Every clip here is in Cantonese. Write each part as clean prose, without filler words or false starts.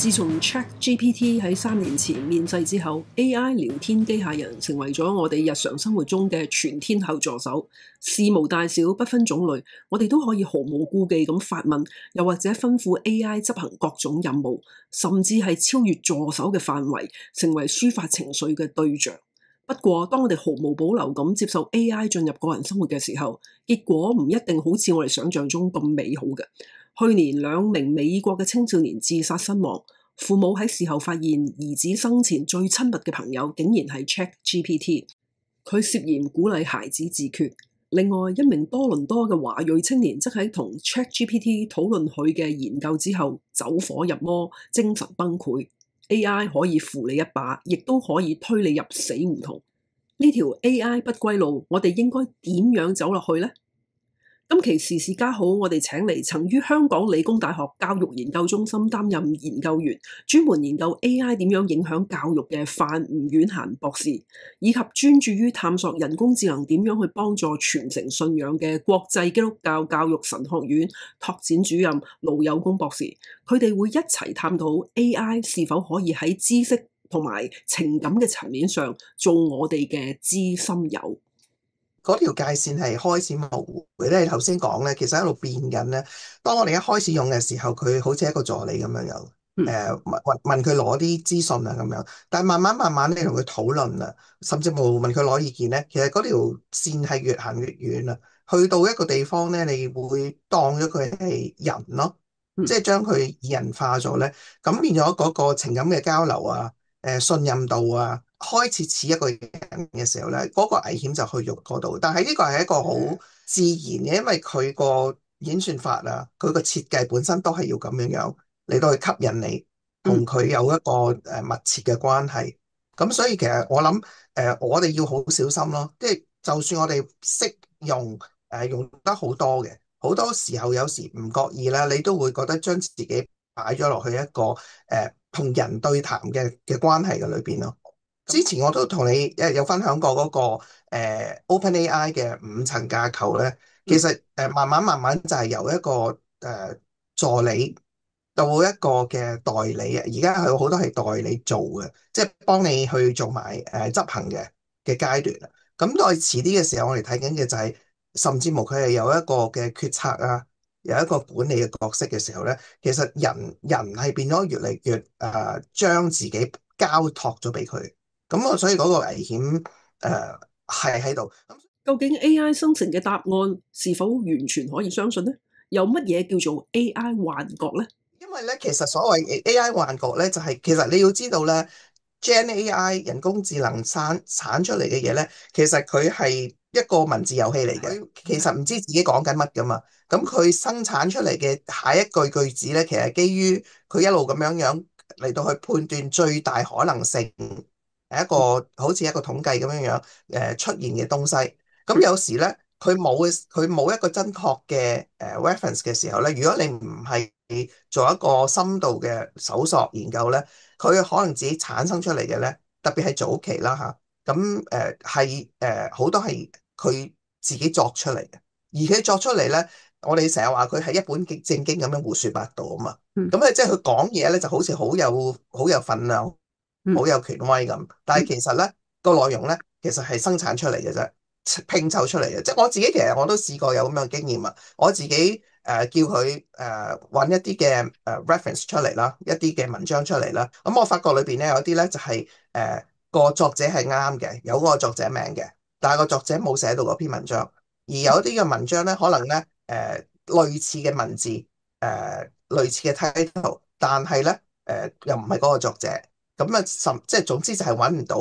自從 ChatGPT 喺3年前面世之後， AI 聊天機械人成為咗我哋日常生活中嘅全天候助手，事無大小不分種類，我哋都可以毫無顧忌咁發問，又或者吩咐 AI 執行各種任務，甚至係超越助手嘅範圍，成為抒發情緒嘅對象。不過，當我哋毫無保留咁接受 AI 進入個人生活嘅時候，結果唔一定好似我哋想象中咁美好嘅。去年2名美國嘅青少年自殺身亡，父母喺事後發現兒子生前最親密嘅朋友竟然係 ChatGPT， 佢涉嫌鼓勵孩子自決。另外1名多倫多嘅華裔青年則喺同 ChatGPT 討論佢嘅研究之後走火入魔，精神崩潰。AI 可以扶你一把，亦都可以推你入死胡同。呢條 AI 不歸路，我哋應該點樣走落去呢？今期時事家好，我哋請嚟曾於香港理工大學教育研究中心擔任研究員，專門研究 AI 點樣影響教育嘅范吳婉嫻博士，以及專注於探索人工智能點樣去幫助傳承信仰嘅國際基督教教育神學院拓展主任盧有功博士。佢哋會一齊探討 AI 是否可以喺知識同埋情感嘅層面上做我哋嘅知心友。嗰條界線係開始模糊嘅咧。你頭先講咧，其實喺度變緊咧。當我哋一開始用嘅時候，佢好似一個助理咁樣樣，問佢攞啲資訊啊咁樣。但係慢慢你同佢討論啊，甚至冇問佢攞意見咧，其實嗰條線係越行越遠啦。去到一個地方咧，你會當咗佢係人咯，即係將佢擬人化咗咧，咁變咗嗰個情感嘅交流啊，信任度啊，開始似一個人嘅時候咧，嗰個危險就去咗嗰度。但係呢個係一個好自然嘅，因為佢個演算法啊，佢個設計本身都係要咁樣樣嚟到去吸引你，同佢有一個密切嘅關係。咁所以其實我諗我哋要好小心咯。即係就算我哋識用用得好多嘅，好多時候有時唔覺意啦，你都會覺得將自己擺咗落去一個同人對談嘅關係嘅裏邊咯。之前我都同你有分享過嗰個OpenAI 嘅5層架構咧，其實慢慢就係由一個助理到一個嘅代理啊。而家係好多係代理做嘅，即係幫你去做埋執行嘅階段。咁再遲啲嘅時候，我哋睇緊嘅就係甚至乎佢係有一個嘅決策啊，有一個管理嘅角色嘅時候咧，其實人係變咗越嚟越將自己交託咗俾佢。咁所以嗰個危險係喺度。究竟 AI 生成嘅答案是否完全可以相信呢？有乜嘢叫做 AI 幻覺呢？因為咧，其實所謂 AI 幻覺咧，就係其實你要知道咧，Gen AI 人工智能產出嚟嘅嘢咧，其實佢係一個文字遊戲嚟嘅。其實唔知自己講緊乜噶嘛。咁佢生產出嚟嘅下一句子咧，其實基於佢一路咁樣嚟到去判斷最大可能性。係一個好似一個統計咁樣出現嘅東西。咁有時咧，佢冇一個真確嘅reference 嘅時候咧，如果你唔係做一個深度嘅搜索研究咧，佢可能自己產生出嚟嘅咧，特別係早期啦嚇。咁係好多係佢自己作出嚟嘅，而佢作出嚟咧，我哋成日話佢係一本正經咁樣胡說八道啊嘛。咁即係佢講嘢咧，就好似好有分量。好有權威咁，但係其實咧個內容咧，其實係生產出嚟嘅啫，拼湊出嚟嘅。即係我自己其實我都試過有咁樣嘅經驗啊。我自己叫佢揾一啲嘅reference 出嚟啦，一啲嘅文章出嚟啦。咁我發覺裏邊咧有啲咧就係個作者係啱嘅，有嗰個作者名嘅，但係個作者冇寫到嗰篇文章。而有啲嘅文章咧，可能咧類似嘅文字類似嘅 title，但係咧又唔係嗰個作者。咁啊，即係總之就係揾唔到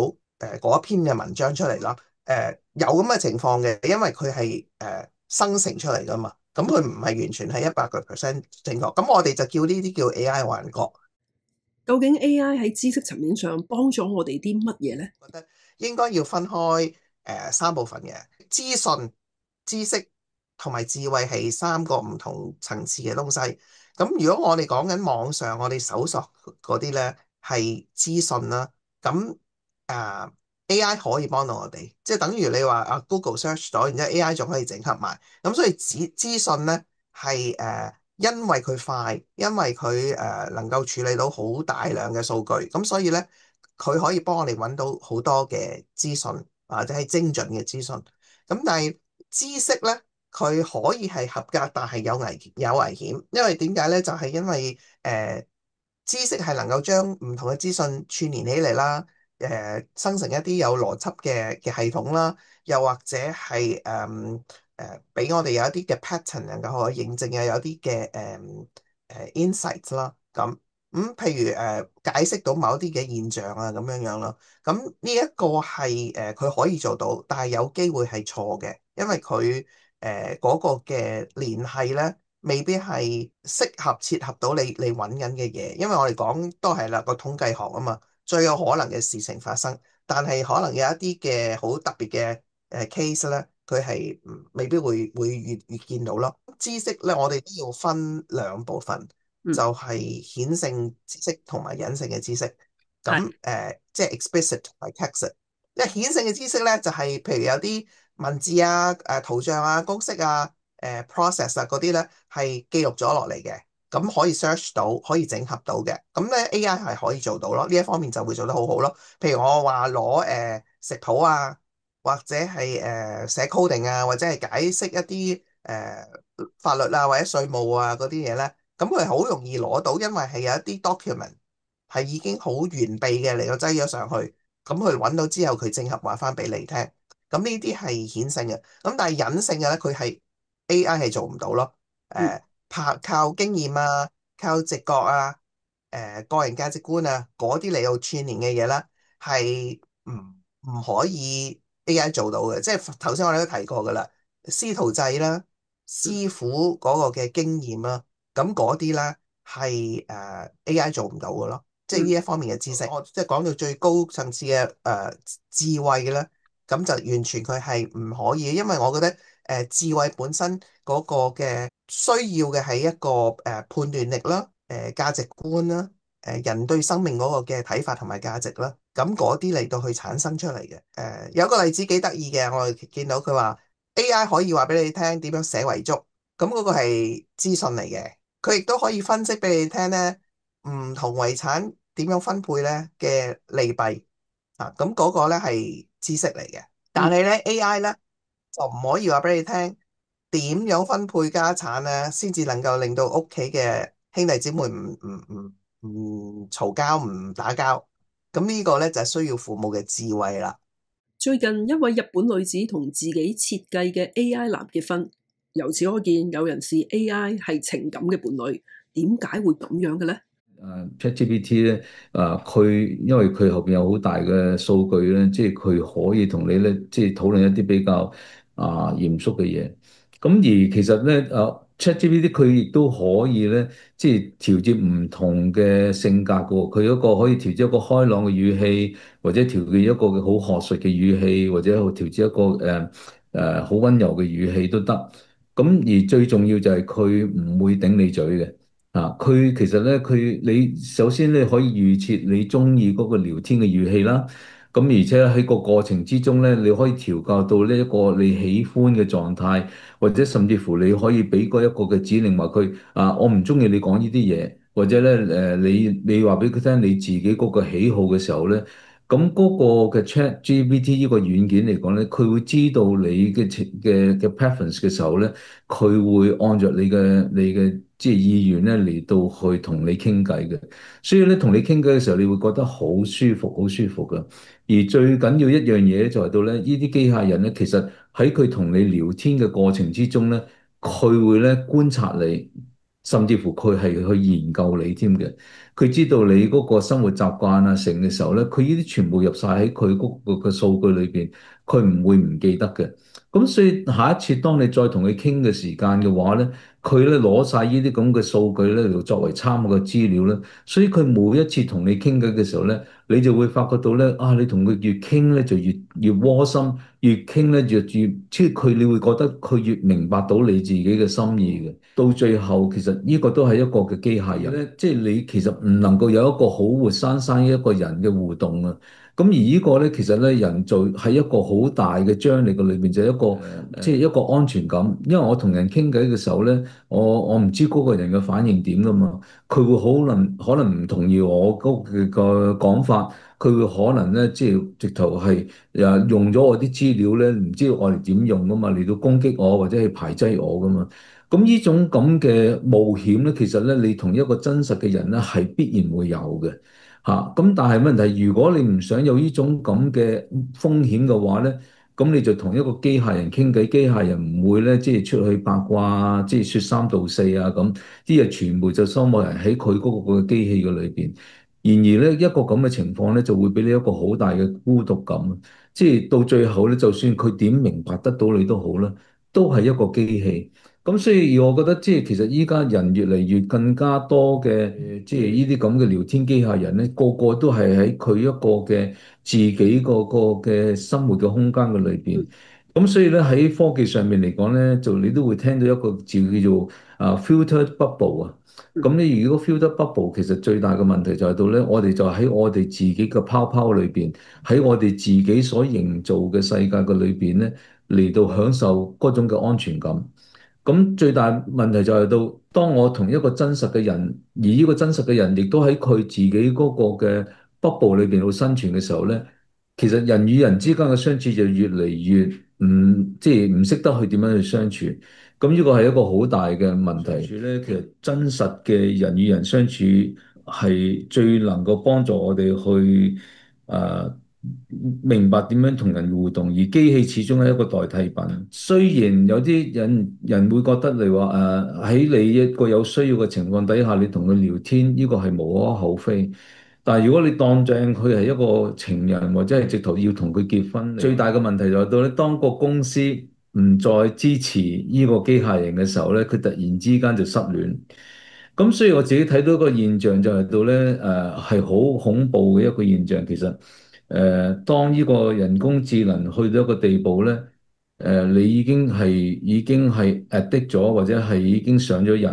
嗰一篇嘅文章出嚟啦。有咁嘅情況嘅，因為佢係生成出嚟噶嘛，咁佢唔係完全係100% 正確。咁我哋就叫呢啲叫 AI 幻覺。究竟 AI 喺知識層面上幫咗我哋啲乜嘢呢？覺得應該要分開3部分嘅資訊、知識同埋智慧係3個唔同層次嘅東西。咁如果我哋講緊網上我哋搜索嗰啲咧，係資訊啦，咁AI 可以幫到我哋，即係等於你話Google search 咗，然之後 AI 仲可以整合埋，咁所以資訊咧係因為佢快，因為佢能夠處理到好大量嘅數據，咁所以咧佢可以幫我哋揾到好多嘅資訊，或者係精準嘅資訊。咁但係知識咧，佢可以係合格，但係有危險，因為點解咧？就係因為知識係能夠將唔同嘅資訊串連起嚟啦，生成一啲有邏輯嘅系統啦，又或者係俾我哋有一啲嘅 pattern 能夠可以認證啊，有啲嘅insights 啦，譬如解釋到某一啲嘅現象啊咁樣樣咯。咁呢一個係佢可以做到，但係有機會係錯嘅，因為佢嗰個嘅聯繫咧，未必係適合切合到你揾緊嘅嘢，因為我哋講都係啦，個統計學啊嘛，最有可能嘅事情發生，但係可能有一啲嘅好特別嘅case 咧，佢係未必會遇見到咯。知識咧，我哋都要分兩部分，就嗯，係顯性知識同埋隱性嘅知識。咁係，即係 explicit 同埋 tacit。因為顯性嘅知識咧，就係譬如有啲文字啊、圖像啊、公式啊、process 啊嗰啲咧，係記錄咗落嚟嘅，咁可以 search 到，可以整合到嘅。咁咧 AI 係可以做到咯，呢一方面就會做得好好咯。譬如我話攞食譜啊，或者係寫 coding 啊，或者係解釋一啲法律啊或者稅務啊嗰啲嘢咧，咁佢好容易攞到，因為係有一啲 document 係已經好完備嘅嚟到擠咗上去，咁佢揾到之後，佢整合話翻俾你聽。咁呢啲係顯性嘅，咁但係隱性嘅咧，佢係 AI 係做唔到咯。嗯靠經驗啊，靠直覺啊，個人價值觀啊，嗰啲嚟到串聯嘅嘢咧，係唔可以 AI 做到嘅。即係頭先我哋都提過噶啦，師徒制啦，嗯師傅嗰個嘅經驗啦，咁嗰啲咧係AI 做唔到嘅咯。即係呢嗯一方面嘅知識，我即係講到最高層次嘅智慧嘅咧，咁就完全佢係唔可以，因為我覺得智慧本身嗰個嘅需要嘅係一個判斷力啦、價值觀啦、人對生命嗰個嘅睇法同埋價值啦，咁嗰啲嚟到去產生出嚟嘅。有個例子幾得意嘅，我哋見到佢話 AI 可以話俾你聽點樣寫遺囑，咁嗰個係資訊嚟嘅，佢亦都可以分析俾你聽咧。唔同遺產點樣分配咧嘅利弊啊，咁嗰個咧係知識嚟嘅，但嗯。係咧 AI 咧就唔可以話俾你聽點樣分配家產咧，先至能夠令到屋企嘅兄弟姊妹唔嘈交唔打交，咁呢個咧就係需要父母嘅智慧啦。最近一位日本女子同自己設計嘅 AI 男結婚，由此可見有人視 AI 係情感嘅伴侶，點解會咁樣嘅呢？ChatGPT 咧，佢因為佢後邊有好大嘅數據咧，即係佢可以同你咧，即係討論一啲比較嚴肅嘅嘢。咁而其實咧，ChatGPT 佢亦都可以咧，即係調節唔同嘅性格嘅喎。佢一個可以調節一個開朗嘅語氣，或者調節一個好學術嘅語氣，或者調節一個好溫柔嘅語氣都得。咁而最重要就係佢唔會頂你嘴嘅。佢其實咧，你首先咧可以預設你中意嗰個聊天嘅語氣啦，咁而且喺個過程之中咧，你可以調教到呢一個你喜歡嘅狀態，或者甚至乎你可以俾嗰一個嘅指令話佢我唔中意你講呢啲嘢，或者咧你話俾佢聽你自己嗰個喜好嘅時候咧，咁嗰個嘅 ChatGPT 呢個軟件嚟講咧，佢會知道你嘅 preference 嘅時候咧。佢會按照你嘅即係意願咧嚟到去同你傾偈嘅，所以咧同你傾偈嘅時候，你會覺得好舒服，好舒服嘅。而最緊要一樣嘢就係到咧，呢啲機械人咧，其實喺佢同你聊天嘅過程之中咧，佢會咧觀察你，甚至乎佢係去研究你添嘅。佢知道你嗰個生活習慣啊，成嘅時候咧，佢呢啲全部入晒喺佢嗰個嘅數據裏邊，佢唔會唔記得嘅。咁所以下一次當你再同佢傾嘅時間嘅話咧，佢咧攞晒呢啲咁嘅數據咧嚟作為參考嘅資料咧，所以佢每一次同你傾偈嘅時候咧，你就會發覺到咧，你同佢越傾咧就越窩心，越傾咧越即係佢你會覺得佢越明白到你自己嘅心意嘅。到最後其實呢個都係一個嘅機械人咧，即係你其實唔能夠有一個好活生生一個人嘅互動啊。咁而呢個咧，其實咧人就喺一個好大嘅張力嘅裏邊，就係一個即係一個安全感。因為我同人傾偈嘅時候咧，我唔知嗰個人嘅反應點噶嘛，佢會可能唔同意我嗰個講法，佢會可能咧即係直頭係用咗我啲資料咧，唔知道我哋點用噶嘛，嚟到攻擊我或者係排擠我噶嘛。咁呢種咁嘅冒險咧，其實咧你同一個真實嘅人咧係必然會有嘅。咁但係問題，如果你唔想有呢種咁嘅風險嘅話咧，咁你就同一個機械人傾偈，機械人唔會咧即係出去八卦，即係説三道四啊咁，啲嘢全部就收埋喺佢嗰個機器嘅裏邊。然而咧，一個咁嘅情況咧，就會俾你一個好大嘅孤獨感。即係到最後咧，就算佢點明白得到你都好啦，都係一個機器。咁所以我覺得即係其實依家人越嚟越更加多嘅，即係呢啲咁嘅聊天機械人咧，個個都係喺佢一個嘅自己個嘅生活嘅空間嘅裏邊。咁所以咧喺科技上面嚟講咧，就你都會聽到一個字叫做filtered bubble 啊。咁你如果 filtered bubble 其實最大嘅問題就係到咧，我哋就喺我哋自己嘅泡泡裏邊，喺我哋自己所營造嘅世界嘅裏邊咧，嚟到享受嗰種嘅安全感。咁最大問題就係到，當我同一個真實嘅人，而呢個真實嘅人亦都喺佢自己嗰個嘅 bubble 裏邊度生存嘅時候咧，其實人與人之間嘅相處就越嚟越即係唔識得去點樣去相處。咁呢個係一個好大嘅問題。相處咧，其實真實嘅人與人相處係最能夠幫助我哋去明白點樣同人互動，而機器始終係一個代替品。雖然有啲人會覺得你話喺你一個有需要嘅情況底下，你同佢聊天呢個係無可厚非。但係如果你當正佢係一個情人，或者係直頭要同佢結婚，最大嘅問題就係到咧，當個公司唔再支持呢個機械人嘅時候咧，佢突然之間就失戀。咁所以我自己睇到一個現象就係到咧，係好恐怖嘅一個現象。其實當呢個人工智能去到一個地步咧，你已經係 addict 咗，或者係已經上咗癮。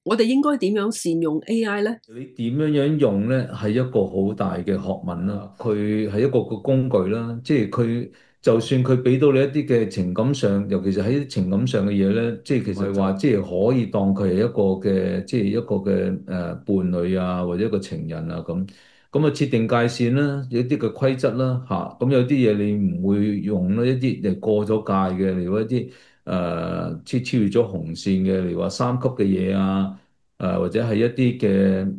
我哋應該點樣善用 AI 呢？你點樣用咧，係一個好大嘅學問啦。佢係一個工具啦，即係佢就算佢俾到你一啲嘅情感上，尤其是喺情感上嘅嘢咧，即係其實話即係可以當佢係一個嘅，即係一個嘅伴侶啊，或者一個情人啊咁。咁啊設定界線啦，有一啲嘅規則啦嚇。咁有啲嘢你唔會用啦，一啲誒過咗界嘅，例如一啲超越咗紅線嘅，例如話三級嘅嘢啊。或者係一啲嘅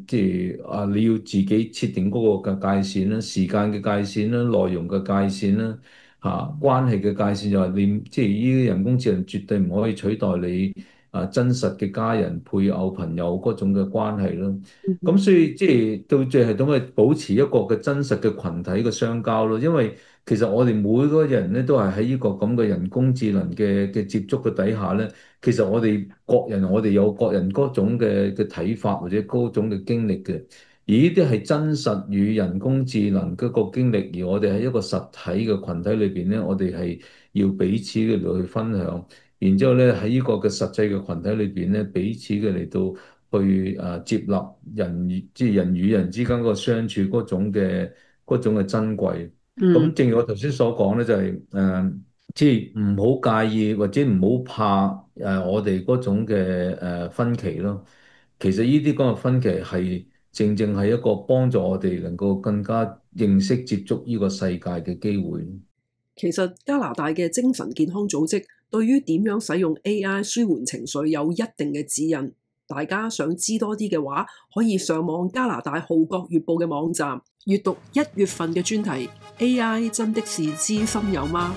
即係你要自己設定嗰個嘅界線啦、時間嘅界線啦、內容嘅界線啦、關係嘅界線，就係你即係呢啲人工智能絕對唔可以取代你真實嘅家人、配偶、朋友嗰種嘅關係咯。咁所以即係到最後都係保持一個嘅真實嘅群體嘅相交咯。因為其實我哋每個人咧都係喺呢個咁嘅人工智能嘅接觸嘅底下咧。其實我哋有各人各種嘅睇法或者嗰種嘅經歷嘅，而呢啲係真實與人工智能嗰個經歷，而我哋喺一個實體嘅群體裏邊咧，我哋係要彼此嘅嚟去分享，然之後咧喺呢個嘅實際嘅群體裏邊咧，彼此嘅嚟到去接納即係人與人之間嗰個相處嗰種嘅珍貴。咁正如我頭先所講咧，就係即係唔好介意或者唔好怕我哋嗰種嘅分歧咯。其實呢啲咁嘅分歧係正正係一個幫助我哋能夠更加認識接觸呢個世界嘅機會。其實加拿大嘅精神健康組織對於點樣使用 AI 舒緩情緒有一定嘅指引。大家想知多啲嘅話，可以上網加拿大《號角月報》嘅網站閱讀1月份嘅專題。AI 真的是知心友嗎？